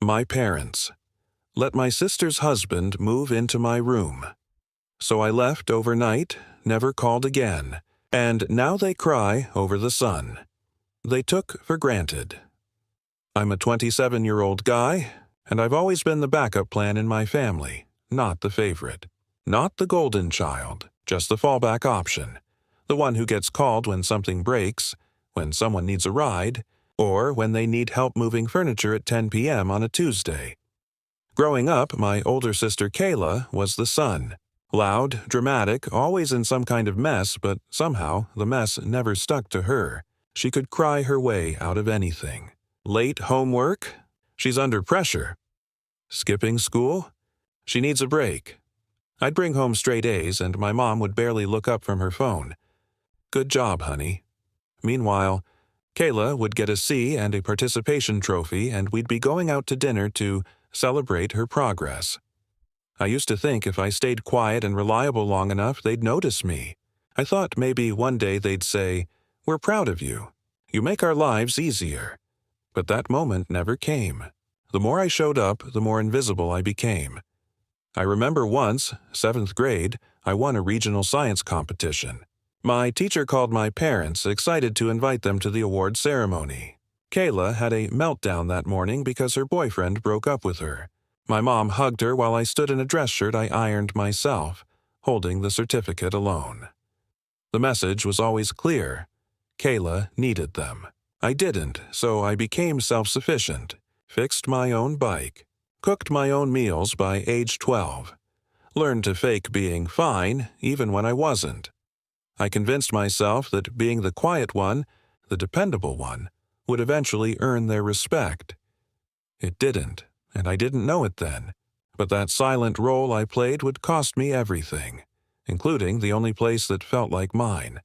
My parents. Let my sister's husband move into my room. So I left overnight, never called again, and now they cry over the son. They took for granted. I'm a 27-year-old guy, and I've always been the backup plan in my family, not the favorite. Not the golden child, just the fallback option. The one who gets called when something breaks, when someone needs a ride, or when they need help moving furniture at 10 p.m. on a Tuesday. Growing up, my older sister Kayla was the son. Loud, dramatic, always in some kind of mess, but somehow the mess never stuck to her. She could cry her way out of anything. Late homework? She's under pressure. Skipping school? She needs a break. I'd bring home straight A's, and my mom would barely look up from her phone. Good job, honey. Meanwhile, Kayla would get a C and a participation trophy, and we'd be going out to dinner to celebrate her progress. I used to think if I stayed quiet and reliable long enough, they'd notice me. I thought maybe one day they'd say, "We're proud of you. You make our lives easier." But that moment never came. The more I showed up, the more invisible I became. I remember once, 7th grade, I won a regional science competition. My teacher called my parents, excited to invite them to the award ceremony. Kayla had a meltdown that morning because her boyfriend broke up with her. My mom hugged her while I stood in a dress shirt I ironed myself, holding the certificate alone. The message was always clear. Kayla needed them. I didn't, so I became self-sufficient, fixed my own bike, cooked my own meals by age 12, learned to fake being fine even when I wasn't. I convinced myself that being the quiet one, the dependable one, would eventually earn their respect. It didn't, and I didn't know it then, but that silent role I played would cost me everything, including the only place that felt like mine.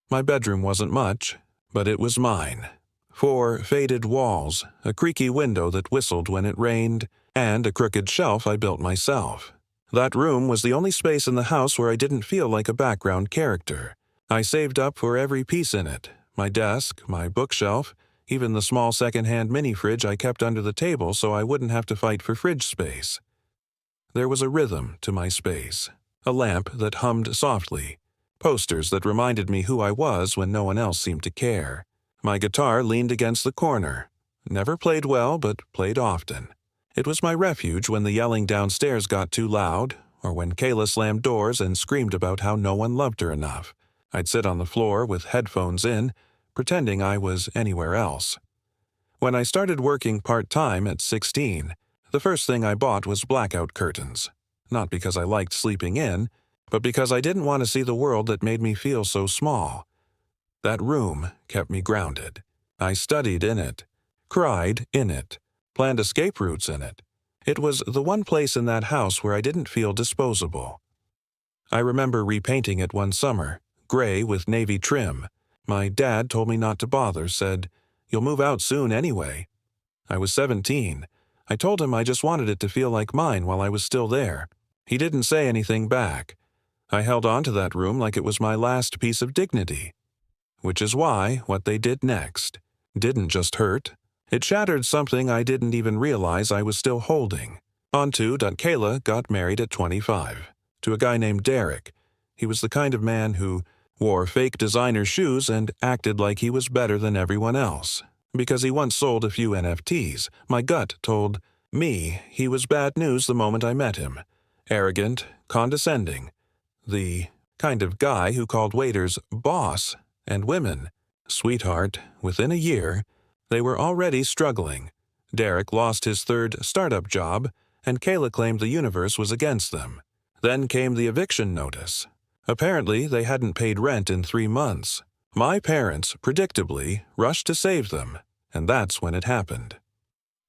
My bedroom wasn't much, but it was mine. 4 faded walls, a creaky window that whistled when it rained, and a crooked shelf I built myself. That room was the only space in the house where I didn't feel like a background character. I saved up for every piece in it, my desk, my bookshelf, even the small second-hand mini-fridge I kept under the table so I wouldn't have to fight for fridge space. There was a rhythm to my space, a lamp that hummed softly, posters that reminded me who I was when no one else seemed to care. My guitar leaned against the corner. Never played well, but played often. It was my refuge when the yelling downstairs got too loud, or when Kayla slammed doors and screamed about how no one loved her enough. I'd sit on the floor with headphones in, pretending I was anywhere else. When I started working part-time at 16, the first thing I bought was blackout curtains. Not because I liked sleeping in, but because I didn't want to see the world that made me feel so small. That room kept me grounded. I studied in it, cried in it, planned escape routes in it. It was the one place in that house where I didn't feel disposable. I remember repainting it one summer, gray with navy trim. My dad told me not to bother, said, "You'll move out soon anyway." I was 17. I told him I just wanted it to feel like mine while I was still there. He didn't say anything back. I held on to that room like it was my last piece of dignity. Which is why what they did next didn't just hurt. It shattered something I didn't even realize I was still holding. Onto that Kayla got married at 25, to a guy named Derek. He was the kind of man who wore fake designer shoes and acted like he was better than everyone else. Because he once sold a few NFTs, my gut told me he was bad news the moment I met him. Arrogant, condescending. The kind of guy who called waiters boss and women sweetheart. Within a year, they were already struggling. Derek lost his 3rd startup job, and Kayla claimed the universe was against them. Then came the eviction notice. Apparently, they hadn't paid rent in 3 months. My parents, predictably, rushed to save them, and that's when it happened.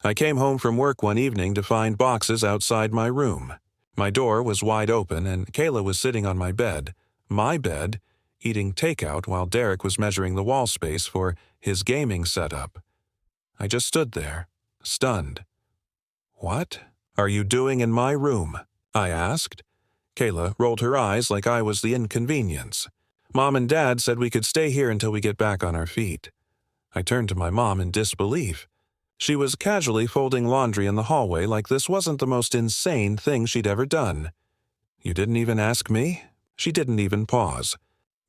I came home from work one evening to find boxes outside my room. My door was wide open, and Kayla was sitting on my bed, eating takeout while Derek was measuring the wall space for his gaming setup. I just stood there, stunned. "What are you doing in my room?" I asked. Kayla rolled her eyes like I was the inconvenience. "Mom and Dad said we could stay here until we get back on our feet." I turned to my mom in disbelief. She was casually folding laundry in the hallway like this wasn't the most insane thing she'd ever done. "You didn't even ask me?" She didn't even pause.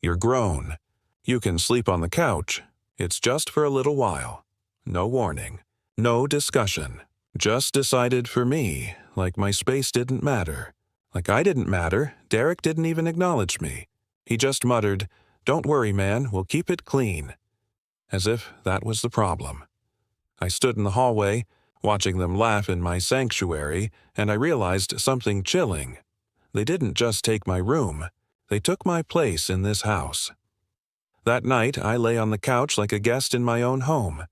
"You're grown. You can sleep on the couch. It's just for a little while. No warning. No discussion. Just decided for me, like my space didn't matter. Like I didn't matter. Derek didn't even acknowledge me. He just muttered, 'Don't worry, man, we'll keep it clean.' As if that was the problem. I stood in the hallway, watching them laugh in my sanctuary, and I realized something chilling. They didn't just take my room. They took my place in this house. That night, I lay on the couch like a guest in my own home.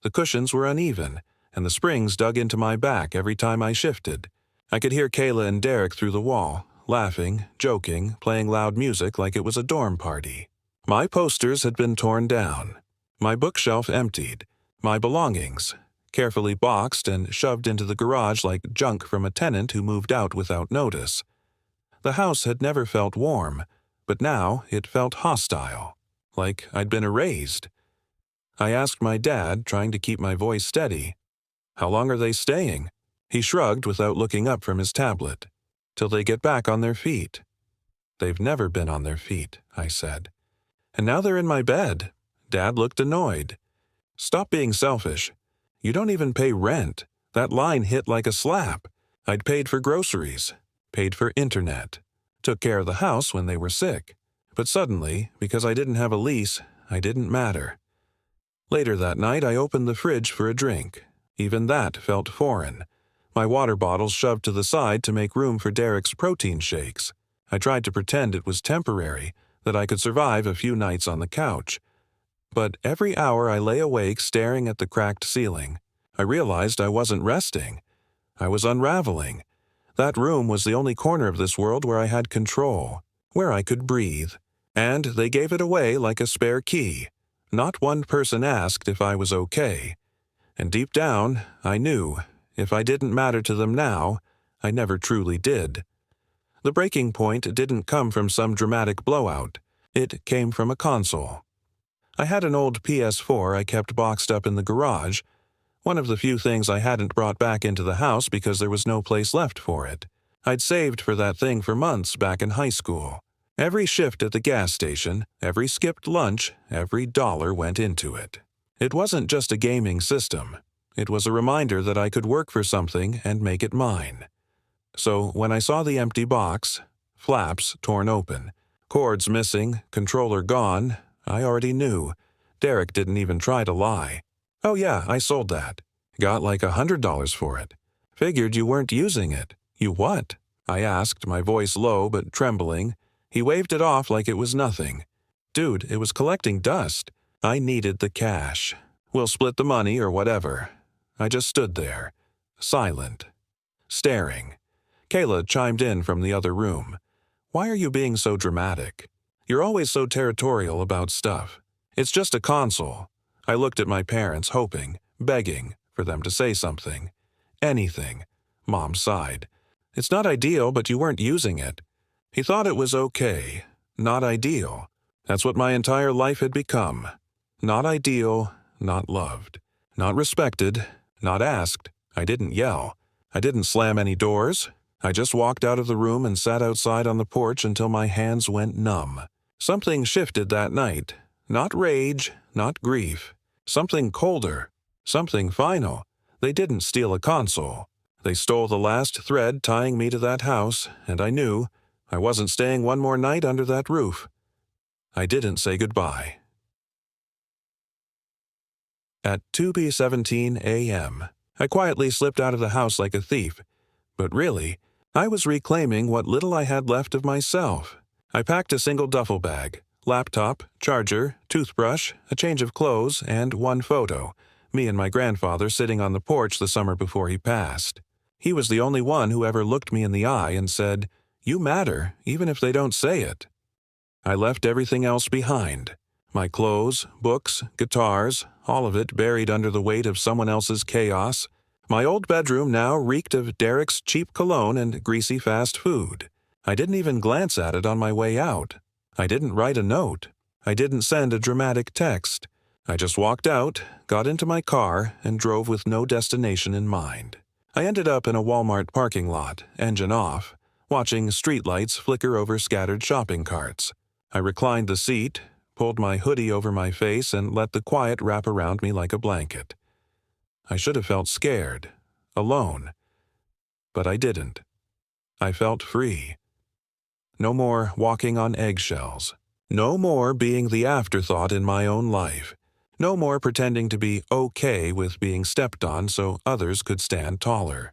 The cushions were uneven, and the springs dug into my back every time I shifted. I could hear Kayla and Derek through the wall, laughing, joking, playing loud music like it was a dorm party. My posters had been torn down, my bookshelf emptied, my belongings carefully boxed and shoved into the garage like junk from a tenant who moved out without notice. The house had never felt warm, but now it felt hostile, like I'd been erased. I asked my dad, trying to keep my voice steady, "How long are they staying?" He shrugged without looking up from his tablet. "Till they get back on their feet." "They've never been on their feet," I said. "And now they're in my bed." Dad looked annoyed. "Stop being selfish. You don't even pay rent." That line hit like a slap. I'd paid for groceries, paid for internet, took care of the house when they were sick. But suddenly, because I didn't have a lease, I didn't matter. Later that night, I opened the fridge for a drink. Even that felt foreign. My water bottles shoved to the side to make room for Derek's protein shakes. I tried to pretend it was temporary, that I could survive a few nights on the couch. But every hour I lay awake staring at the cracked ceiling, I realized I wasn't resting. I was unraveling. That room was the only corner of this world where I had control, where I could breathe. And they gave it away like a spare key. Not one person asked if I was okay. And deep down, I knew, if I didn't matter to them now, I never truly did. The breaking point didn't come from some dramatic blowout. It came from a console. I had an old PS4 I kept boxed up in the garage, one of the few things I hadn't brought back into the house because there was no place left for it. I'd saved for that thing for months back in high school. Every shift at the gas station, every skipped lunch, every dollar went into it. It wasn't just a gaming system. It was a reminder that I could work for something and make it mine. So when I saw the empty box, flaps torn open, cords missing, controller gone, I already knew. Derek didn't even try to lie. "Oh yeah, I sold that. Got like $100 for it. Figured you weren't using it." "You what?" I asked, my voice low but trembling. He waved it off like it was nothing. "Dude, it was collecting dust. I needed the cash. We'll split the money or whatever." I just stood there, silent, staring. Kayla chimed in from the other room. "Why are you being so dramatic? You're always so territorial about stuff. It's just a console." I looked at my parents, hoping, begging, for them to say something. Anything. Mom sighed. "It's not ideal, but you weren't using it." He thought it was okay. Not ideal. That's what my entire life had become. Not ideal, not loved. Not respected, not asked. I didn't yell. I didn't slam any doors. I just walked out of the room and sat outside on the porch until my hands went numb. Something shifted that night. Not rage, not grief. Something colder. Something final. They didn't steal a console. They stole the last thread tying me to that house, and I knew I wasn't staying one more night under that roof. I didn't say goodbye. At 2:17 a.m., I quietly slipped out of the house like a thief. But really, I was reclaiming what little I had left of myself. I packed a single duffel bag, laptop, charger, toothbrush, a change of clothes, and one photo, me and my grandfather sitting on the porch the summer before he passed. He was the only one who ever looked me in the eye and said, "You matter, even if they don't say it." I left everything else behind. My clothes, books, guitars, all of it buried under the weight of someone else's chaos. My old bedroom now reeked of Derek's cheap cologne and greasy fast food. I didn't even glance at it on my way out. I didn't write a note. I didn't send a dramatic text. I just walked out, got into my car, and drove with no destination in mind. I ended up in a Walmart parking lot, engine off, watching streetlights flicker over scattered shopping carts. I reclined the seat, pulled my hoodie over my face, and let the quiet wrap around me like a blanket. I should have felt scared, alone, but I didn't. I felt free. No more walking on eggshells. No more being the afterthought in my own life. No more pretending to be okay with being stepped on so others could stand taller.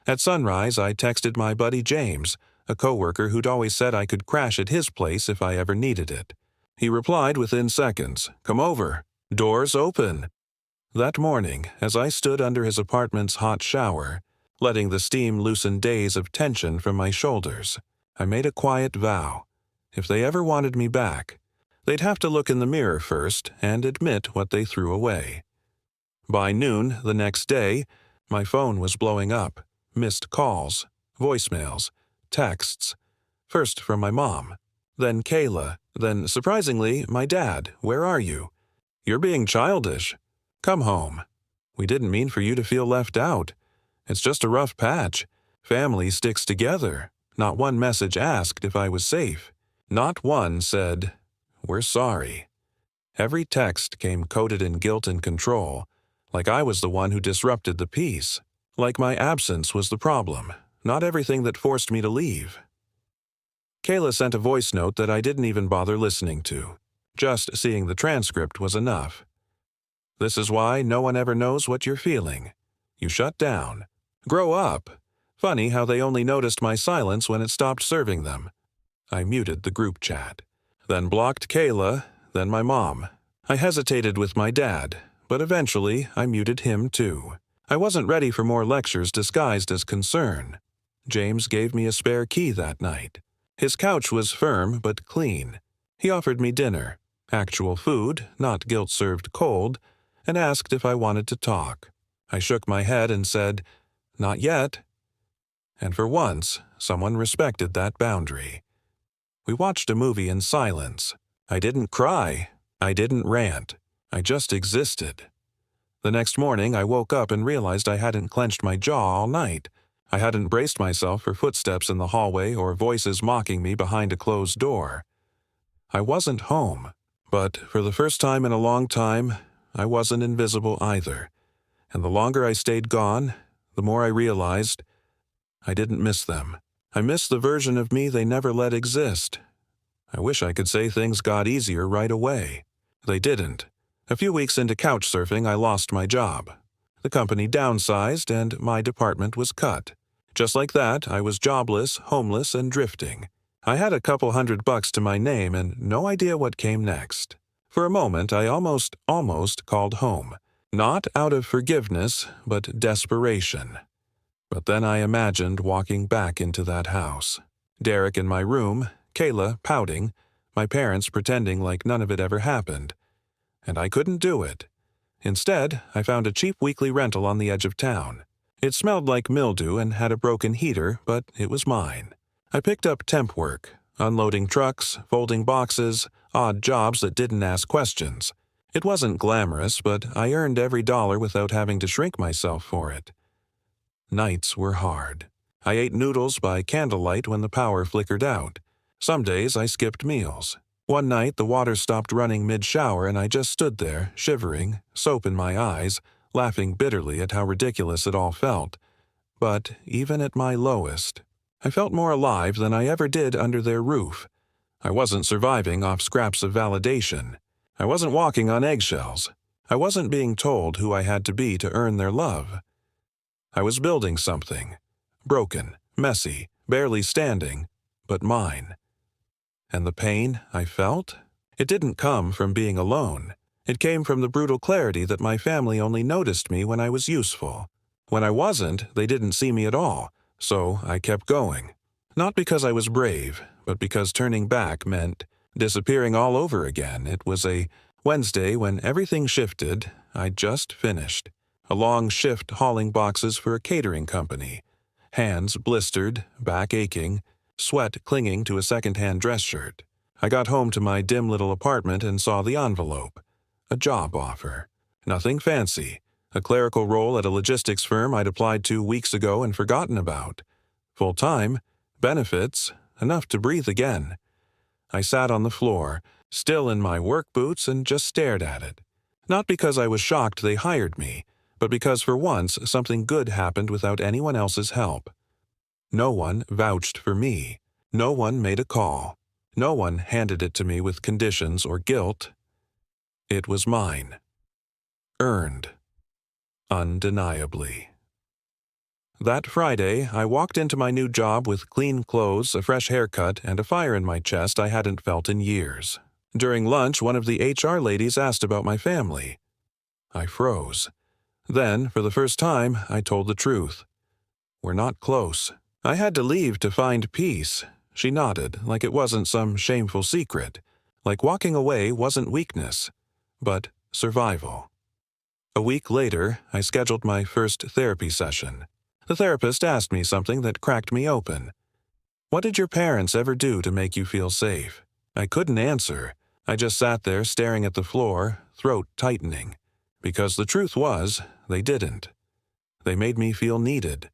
At sunrise, I texted my buddy James, a coworker who'd always said I could crash at his place if I ever needed it. He replied within seconds, "Come over. Doors open." That morning, as I stood under his apartment's hot shower, letting the steam loosen days of tension from my shoulders, I made a quiet vow. If they ever wanted me back, they'd have to look in the mirror first and admit what they threw away. By noon the next day, my phone was blowing up. Missed calls, voicemails, texts. First from my mom, then Kayla, then, surprisingly, my dad. "Where are you? You're being childish. Come home. We didn't mean for you to feel left out. It's just a rough patch. Family sticks together." Not one message asked if I was safe. Not one said, "We're sorry." Every text came coated in guilt and control, like I was the one who disrupted the peace, like my absence was the problem, not everything that forced me to leave. Kayla sent a voice note that I didn't even bother listening to. Just seeing the transcript was enough. "This is why no one ever knows what you're feeling. You shut down. Grow up. Funny how they only noticed my silence when it stopped serving them." I muted the group chat, then blocked Kayla, then my mom. I hesitated with my dad, but eventually I muted him too. I wasn't ready for more lectures disguised as concern. James gave me a spare key that night. His couch was firm but clean. He offered me dinner, actual food, not guilt-served cold, and asked if I wanted to talk. I shook my head and said, "Not yet." And for once, someone respected that boundary. We watched a movie in silence. I didn't cry. I didn't rant. I just existed. The next morning, I woke up and realized I hadn't clenched my jaw all night. I hadn't braced myself for footsteps in the hallway or voices mocking me behind a closed door. I wasn't home, but for the first time in a long time, I wasn't invisible either. And the longer I stayed gone, the more I realized I didn't miss them. I missed the version of me they never let exist. I wish I could say things got easier right away. They didn't. A few weeks into couch surfing, I lost my job. The company downsized and my department was cut. Just like that, I was jobless, homeless, and drifting. I had a couple $100 to my name and no idea what came next. For a moment, I almost called home. Not out of forgiveness, but desperation. But then I imagined walking back into that house. Derek in my room, Kayla pouting, my parents pretending like none of it ever happened. And I couldn't do it. Instead, I found a cheap weekly rental on the edge of town. It smelled like mildew and had a broken heater, but it was mine. I picked up temp work, unloading trucks, folding boxes, odd jobs that didn't ask questions. It wasn't glamorous, but I earned every dollar without having to shrink myself for it. Nights were hard. I ate noodles by candlelight when the power flickered out. Some days I skipped meals. One night the water stopped running mid-shower and I just stood there, shivering, soap in my eyes, laughing bitterly at how ridiculous it all felt. But even at my lowest, I felt more alive than I ever did under their roof. I wasn't surviving off scraps of validation. I wasn't walking on eggshells. I wasn't being told who I had to be to earn their love. I was building something. Broken, messy, barely standing, but mine. And the pain I felt? It didn't come from being alone. It came from the brutal clarity that my family only noticed me when I was useful. When I wasn't, they didn't see me at all, so I kept going. Not because I was brave, but because turning back meant disappearing all over again. It was a Wednesday when everything shifted. I'd just finished. A long shift hauling boxes for a catering company. Hands blistered, back aching, sweat clinging to a second-hand dress shirt. I got home to my dim little apartment and saw the envelope. A job offer. Nothing fancy. A clerical role at a logistics firm I'd applied to weeks ago and forgotten about. Full-time, benefits, enough to breathe again. I sat on the floor, still in my work boots, and just stared at it. Not because I was shocked they hired me, but because for once something good happened without anyone else's help. No one vouched for me. No one made a call. No one handed it to me with conditions or guilt. It was mine. Earned. Undeniably. That Friday, I walked into my new job with clean clothes, a fresh haircut, and a fire in my chest I hadn't felt in years. During lunch, one of the HR ladies asked about my family. I froze. Then, for the first time, I told the truth. We're not close. I had to leave to find peace. She nodded, like it wasn't some shameful secret. Like walking away wasn't weakness, but survival. A week later, I scheduled my first therapy session. The therapist asked me something that cracked me open. What did your parents ever do to make you feel safe? I couldn't answer. I just sat there staring at the floor, throat tightening. Because the truth was, they didn't. They made me feel needed,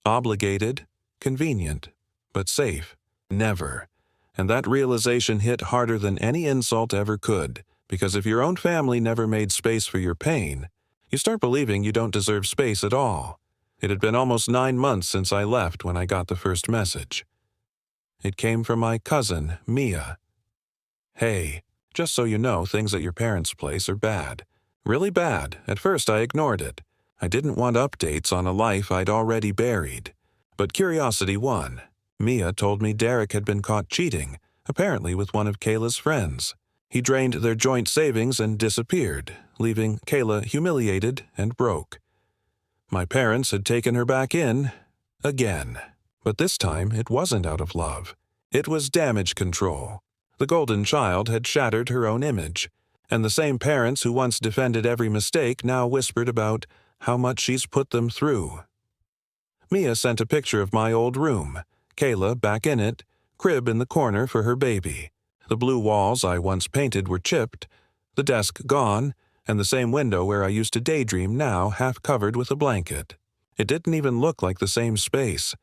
obligated, convenient, but safe. Never. And that realization hit harder than any insult ever could, because if your own family never made space for your pain, you start believing you don't deserve space at all. It had been almost 9 months since I left when I got the first message. It came from my cousin, Mia. Hey, just so you know, things at your parents' place are bad. Really bad. At first I ignored it. I didn't want updates on a life I'd already buried. But curiosity won. Mia told me Derek had been caught cheating, apparently with one of Kayla's friends. He drained their joint savings and disappeared, leaving Kayla humiliated and broke. My parents had taken her back in, again. But this time it wasn't out of love. It was damage control. The golden child had shattered her own image, and the same parents who once defended every mistake now whispered about how much she's put them through. Mia sent a picture of my old room, Kayla back in it, crib in the corner for her baby. The blue walls I once painted were chipped, the desk gone, and the same window where I used to daydream now half covered with a blanket. It didn't even look like the same space.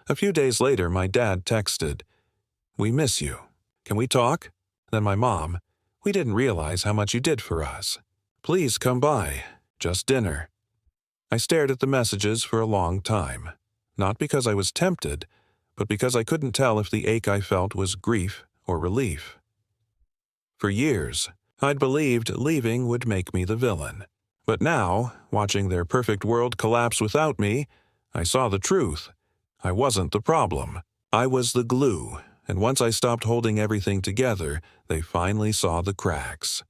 A few days later, my dad texted, "We miss you. Can we talk?" Then my mom, "We didn't realize how much you did for us. Please come by. Just dinner." I stared at the messages for a long time. Not because I was tempted, but because I couldn't tell if the ache I felt was grief or relief. For years, I'd believed leaving would make me the villain. But now, watching their perfect world collapse without me, I saw the truth. I wasn't the problem. I was the glue, and once I stopped holding everything together, they finally saw the cracks.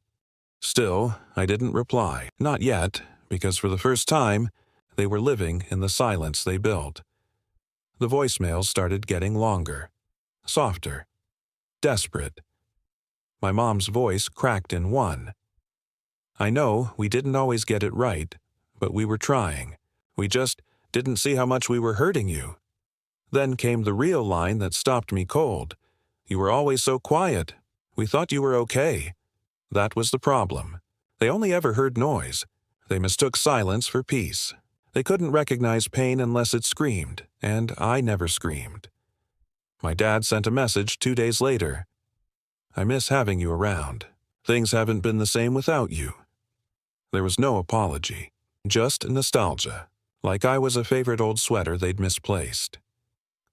Still, I didn't reply. Not yet, because for the first time, they were living in the silence they built. The voicemails started getting longer, softer, desperate. My mom's voice cracked in one. "I know we didn't always get it right, but we were trying. We just didn't see how much we were hurting you." Then came the real line that stopped me cold. "You were always so quiet. We thought you were okay." That was the problem. They only ever heard noise. They mistook silence for peace. They couldn't recognize pain unless it screamed, and I never screamed. My dad sent a message 2 days later. "I miss having you around. Things haven't been the same without you." There was no apology, just nostalgia, like I was a favorite old sweater they'd misplaced.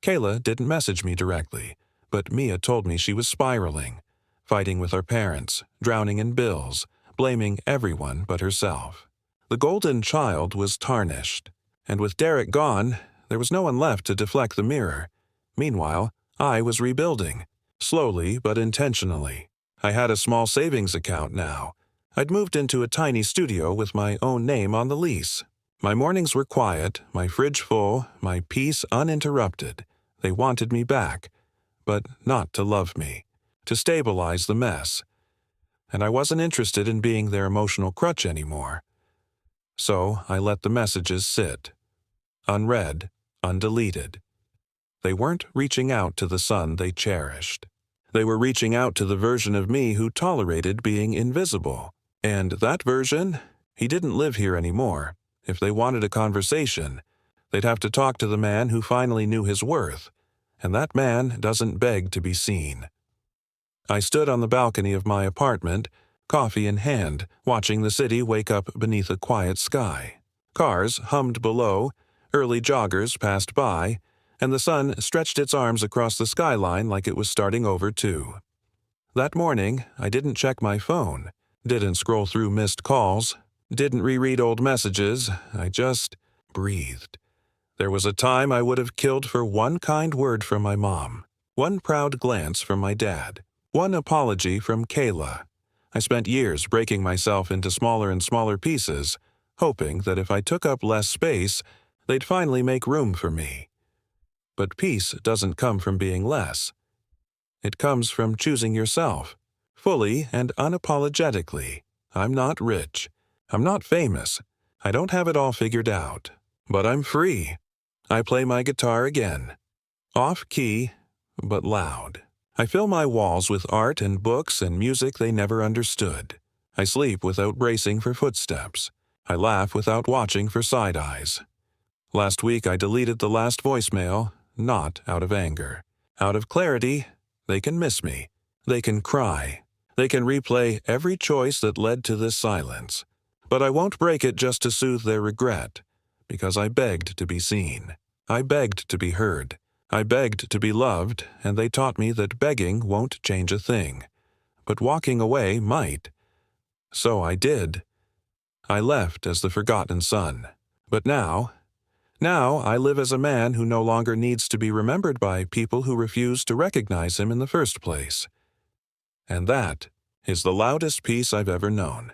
Kayla didn't message me directly, but Mia told me she was spiraling, fighting with her parents, drowning in bills, blaming everyone but herself. The golden child was tarnished, and with Derek gone, there was no one left to deflect the mirror. Meanwhile, I was rebuilding, slowly but intentionally. I had a small savings account now. I'd moved into a tiny studio with my own name on the lease. My mornings were quiet, my fridge full, my peace uninterrupted. They wanted me back, but not to love me, to stabilize the mess. And I wasn't interested in being their emotional crutch anymore. So I let the messages sit, unread, undeleted. They weren't reaching out to the son they cherished. They were reaching out to the version of me who tolerated being invisible. And that version, he didn't live here anymore. If they wanted a conversation, they'd have to talk to the man who finally knew his worth, and that man doesn't beg to be seen. I stood on the balcony of my apartment, coffee in hand, watching the city wake up beneath a quiet sky. Cars hummed below, early joggers passed by, and the sun stretched its arms across the skyline like it was starting over too. That morning, I didn't check my phone, didn't scroll through missed calls, didn't reread old messages, I just breathed. There was a time I would have killed for one kind word from my mom, one proud glance from my dad, one apology from Kayla. I spent years breaking myself into smaller and smaller pieces, hoping that if I took up less space, they'd finally make room for me. But peace doesn't come from being less. It comes from choosing yourself, fully and unapologetically. I'm not rich. I'm not famous. I don't have it all figured out. But I'm free. I play my guitar again. Off-key, but loud. I fill my walls with art and books and music they never understood. I sleep without bracing for footsteps. I laugh without watching for side eyes. Last week I deleted the last voicemail, not out of anger. Out of clarity, they can miss me. They can cry. They can replay every choice that led to this silence. But I won't break it just to soothe their regret, because I begged to be seen. I begged to be heard. I begged to be loved, and they taught me that begging won't change a thing. But walking away might. So I did. I left as the forgotten son. But now I live as a man who no longer needs to be remembered by people who refuse to recognize him in the first place. And that is the loudest peace I've ever known.